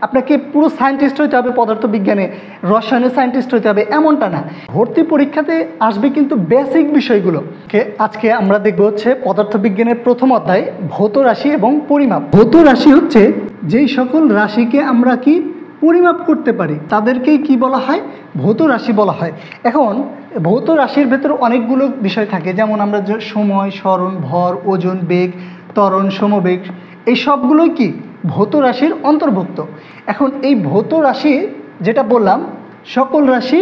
আপনাকে পুরো সায়েন্টিস্ট হতে হবে পদার্থবিজ্ঞানে, রসায়নের সায়েন্টিস্ট হতে হবে এমনটা না। ভর্তি পরীক্ষাতে আসবে কিন্তু বেসিক বিষয়গুলো। আজকে আমরা দেখব হচ্ছে পদার্থবিজ্ঞানের প্রথম অধ্যায় ভৌত রাশি এবং পরিমাপ। ভৌত রাশি হচ্ছে যেই সকল রাশিকে আমরা কি পরিমাপ করতে পারি তাদেরকেই কি বলা হয়, ভৌত রাশি বলা হয়। এখন ভৌত রাশির ভেতর অনেকগুলো বিষয় থাকে, যেমন আমরা যে সময়, স্মরণ, ভর, ওজন, বেগ, ত্বরণ, সমবেগ, এই সবগুলোই কি ভৌত রাশির অন্তর্ভুক্ত। এখন এই ভৌত রাশি যেটা বললাম, সকল রাশি,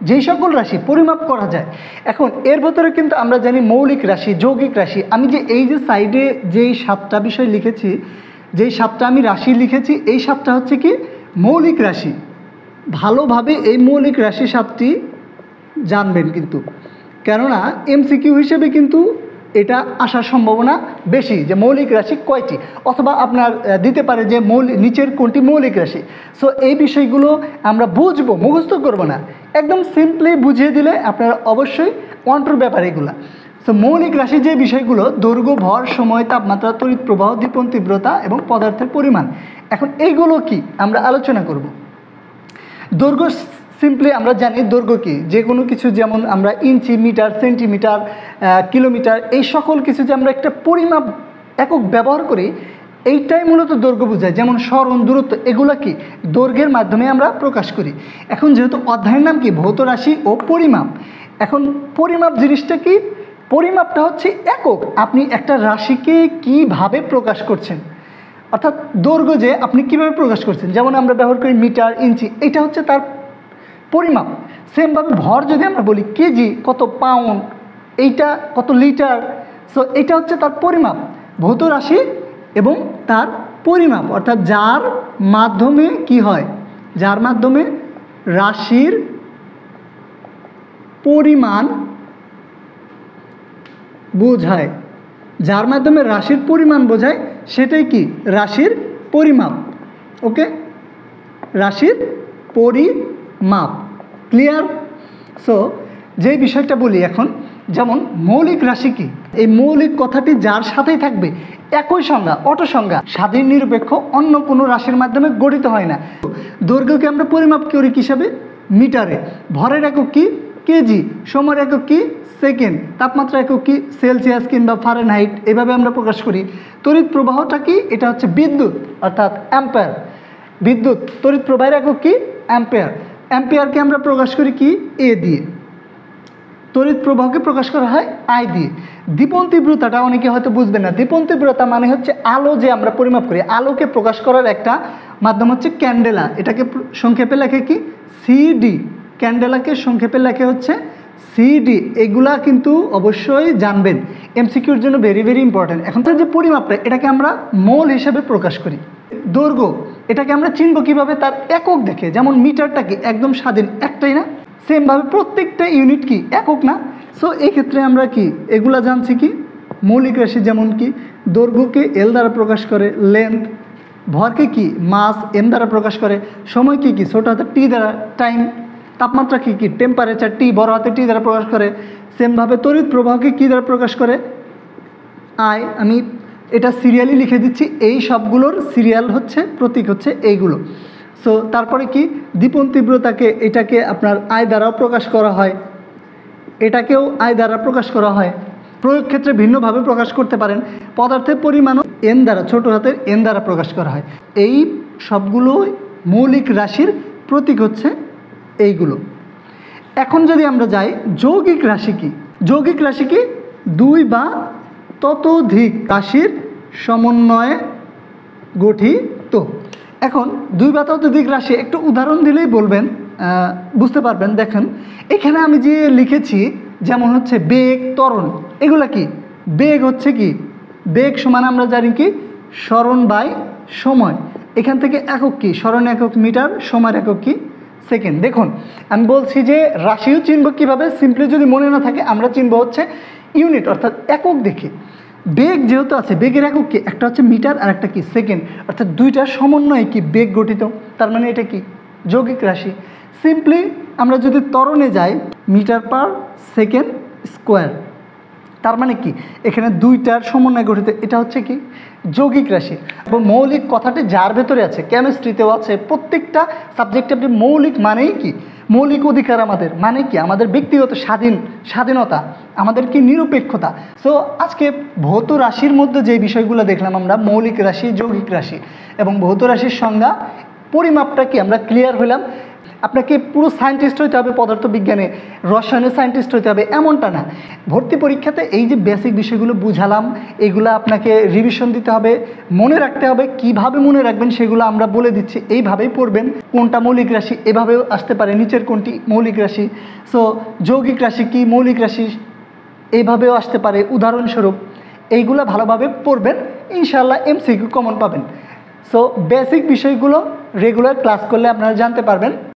যেই সকল রাশি পরিমাপ করা যায়। এখন এর ভেতরে কিন্তু আমরা জানি মৌলিক রাশি, যৌগিক রাশি। আমি যে এই যে সাইডে যেই 7টা বিষয় লিখেছি, যেই 7টা আমি রাশি লিখেছি, এই 7টা হচ্ছে কি মৌলিক রাশি। ভালোভাবে এই মৌলিক রাশি 7টি জানবেন কিন্তু, কেননা এমসিকিউ হিসেবে কিন্তু এটা আসার সম্ভাবনা বেশি যে মৌলিক রাশি কয়টি, অথবা আপনার দিতে পারে যে নিচের কোনটি মৌলিক রাশি। সো এই বিষয়গুলো আমরা বুঝবো, মুখস্থ করব না, একদম সিম্পলি বুঝিয়ে দিলে আপনারা অবশ্যই অন্টর ব্যাপার এগুলা। সো মৌলিক রাশি যে বিষয়গুলো দৈর্ঘ্য, ভর, সময়, তাপমাত্রা, তড়িৎ প্রবাহ, দীপন তীব্রতা এবং পদার্থের পরিমাণ। এখন এইগুলো কি আমরা আলোচনা করব। দৈর্ঘ্য সিম্পলি আমরা জানি দৈর্ঘ্য কি, যে কোনো কিছু, যেমন আমরা ইঞ্চি, মিটার, সেন্টিমিটার, কিলোমিটার, এই সকল কিছু যে আমরা একটা পরিমাপ একক ব্যবহার করি, এইটাই মূলত দৈর্ঘ্য বোঝায়। যেমন স্মরণ, দূরত্ব, এগুলো কি দৈর্ঘ্যের মাধ্যমে আমরা প্রকাশ করি। এখন যেহেতু অধ্যায়ের নাম কি ভৌত রাশি ও পরিমাপ, এখন পরিমাপ জিনিসটা কি, পরিমাপটা হচ্ছে একক। আপনি একটা রাশিকে কিভাবে প্রকাশ করছেন, অর্থাৎ দৈর্ঘ্য যে আপনি কিভাবে প্রকাশ করছেন, যেমন আমরা ব্যবহার করি মিটার, ইঞ্চি, এটা হচ্ছে তার পরিমাপ। সেমভাবে ভর যদি আমরা বলি কেজি, কত পাউন্ড, এইটা কত লিটার, সো এটা হচ্ছে তার পরিমাপ। ভৌত রাশি এবং তার পরিমাপ, অর্থাৎ যার মাধ্যমে কি হয়, যার মাধ্যমে রাশির পরিমাণ বোঝায়, যার মাধ্যমে রাশির পরিমাণ বোঝায় সেটাই কি রাশির পরিমাপ। ওকে, রাশির পরিমাপ, ক্লিয়ার? সো যে বিষয়টা বলি এখন, যেমন মৌলিক রাশি কি, এই মৌলিক কথাটি যার সাথেই থাকবে একই সংজ্ঞা, অটো সংজ্ঞা, স্বাধীন নিরপেক্ষ, অন্য কোনো রাশির মাধ্যমে গঠিত হয় না। দৈর্ঘ্যকে আমরা পরিমাপ করি কিভাবে, মিটারে, ভরের একক কি কেজি, সময়ের একক কি সেকেন্ড, তাপমাত্রা একক কি সেলসিয়াস কিংবা ফারেনহাইট, এভাবে আমরা প্রকাশ করি। তড়িৎ প্রবাহটা কি, এটা হচ্ছে বিদ্যুৎ, অর্থাৎ অ্যাম্পিয়ার, বিদ্যুৎ, তড়িৎ প্রবাহের একক কি অ্যাম্পিয়ার, অ্যাম্পিয়ারকে আমরা প্রকাশ করি কি এ দিয়ে, তড়িৎ প্রবাহকে প্রকাশ করা হয় আই দিয়ে। দীপন তীব্রতাটা অনেকে হয়তো বুঝবেন না। দীপন তীব্রতা মানে হচ্ছে আলো যে আমরা পরিমাপ করি, আলোকে প্রকাশ করার একটা মাধ্যম হচ্ছে ক্যান্ডেলা, এটাকে সংক্ষেপে লেখে কি সিডি, ক্যান্ডেলাকে সংক্ষেপে লেখে হচ্ছে সিডি। এগুলা কিন্তু অবশ্যই জানবেন, এমসিকিউর জন্য ভেরি ভেরি ইম্পর্টেন্ট। এখন তার যে পরিমাপটা, এটাকে আমরা মোল হিসেবে প্রকাশ করি। দৈর্ঘ্য, এটাকে আমরা চিনব কিভাবে, তার একক দেখে, যেমন মিটারটা কি একদম স্বাধীন, একটাই না, সেমভাবে প্রত্যেকটা ইউনিট কি একক না। সো এই ক্ষেত্রে আমরা কি এগুলা জানছি কি মৌলিক রাশি, যেমন কি দৈর্ঘ্যকে এল দ্বারা প্রকাশ করে লেন্থ, ভরকে কি মাস এম দ্বারা প্রকাশ করে, সময়কে কি ছোট হাতে টি দ্বারা টাইম, তাপমাত্রা কি কি টেম্পারেচার টি বড় হাতে টি দ্বারা প্রকাশ করে। সেমভাবে তড়িৎ প্রবাহকে কি দ্বারা প্রকাশ করে আই। আমি এটা সিরিয়ালি লিখে দিচ্ছি, এই সবগুলোর সিরিয়াল হচ্ছে প্রতীক হচ্ছে এইগুলো। সো তারপরে কি দীপন তীব্রতাকে, এটাকে আপনার আই দ্বারাও প্রকাশ করা হয়, এটাকেও আই দ্বারা প্রকাশ করা হয়। প্রয়োগ ক্ষেত্রে ভিন্নভাবে প্রকাশ করতে পারেন। পদার্থের পরিমাণও এন দ্বারা, ছোট হাতের এন দ্বারা প্রকাশ করা হয়। এই সবগুলো মৌলিক রাশির প্রতীক হচ্ছে এইগুলো। এখন যদি আমরা যাই যৌগিক রাশি কি, যৌগিক রাশি কি দুই বা ততোধিক রাশির সমন্বয়ে গঠিত। এখন দুই বা ততোধিক রাশি একটু উদাহরণ দিলেই বলবেন, বুঝতে পারবেন। দেখেন এখানে আমি যে লিখেছি, যেমন হচ্ছে বেগ, ত্বরণ, এগুলা কি বেগ হচ্ছে কি বেগ সমান আমরা জানি কি স্মরণ বাই সময়। এখান থেকে একক কি স্মরণ একক মিটার, সময়ের একক কি সেকেন্ড। দেখুন আমি বলছি যে রাশিও চিনব কীভাবে, সিম্পলি যদি মনে না থাকে আমরা চিনব হচ্ছে ইউনিট, অর্থাৎ একক দেখে। বেগ যেহেতু আছে, বেগের একক কি একটা হচ্ছে মিটার আর একটা কি সেকেন্ড, অর্থাৎ দুইটার সমন্বয়ে কি বেগ গঠিত, তার মানে এটা কি যৌগিক রাশি। সিম্পলি আমরা যদি ত্বরণে যাই, মিটার পার সেকেন্ড স্কোয়ার, তার মানে কি এখানে দুইটার সমন্বয় গঠিত, এটা হচ্ছে কি যৌগিক রাশি। এবং মৌলিক কথাটি যার ভেতরে আছে, কেমিস্ট্রিতেও আছে, প্রত্যেকটা সাবজেক্টে আপনি মৌলিক মানেই কি মৌলিক অধিকার, আমাদের মানে কি আমাদের ব্যক্তিগত স্বাধীনতা, আমাদের কি নিরপেক্ষতা। সো আজকে ভৌত রাশির মধ্যে যে বিষয়গুলো দেখলাম আমরা, মৌলিক রাশি, যৌগিক রাশি এবং ভৌত রাশির সংজ্ঞা, পরিমাপটা কি আমরা ক্লিয়ার হইলাম। আপনাকে পুরো সায়েন্টিস্ট হইতে হবে পদার্থবিজ্ঞানে, রসায়নের সায়েন্টিস্ট হইতে হবে এমনটা না। ভর্তি পরীক্ষাতে এই যে বেসিক বিষয়গুলো বুঝালাম, এগুলো আপনাকে রিভিশন দিতে হবে, মনে রাখতে হবে। কিভাবে মনে রাখবেন সেগুলো আমরা বলে দিচ্ছি, এইভাবেই পড়বেন। কোনটা মৌলিক রাশি এভাবেও আসতে পারে, নিচের কোনটি মৌলিক রাশি। সো যৌগিক রাশি কি, মৌলিক রাশি এইভাবেও আসতে পারে উদাহরণস্বরূপ। এইগুলো ভালোভাবে পড়বেন, ইনশাআল্লাহ এমসিকিউ কমন পাবেন। সো বেসিক বিষয়গুলো রেগুলার ক্লাস করলে আপনারা জানতে পারবেন।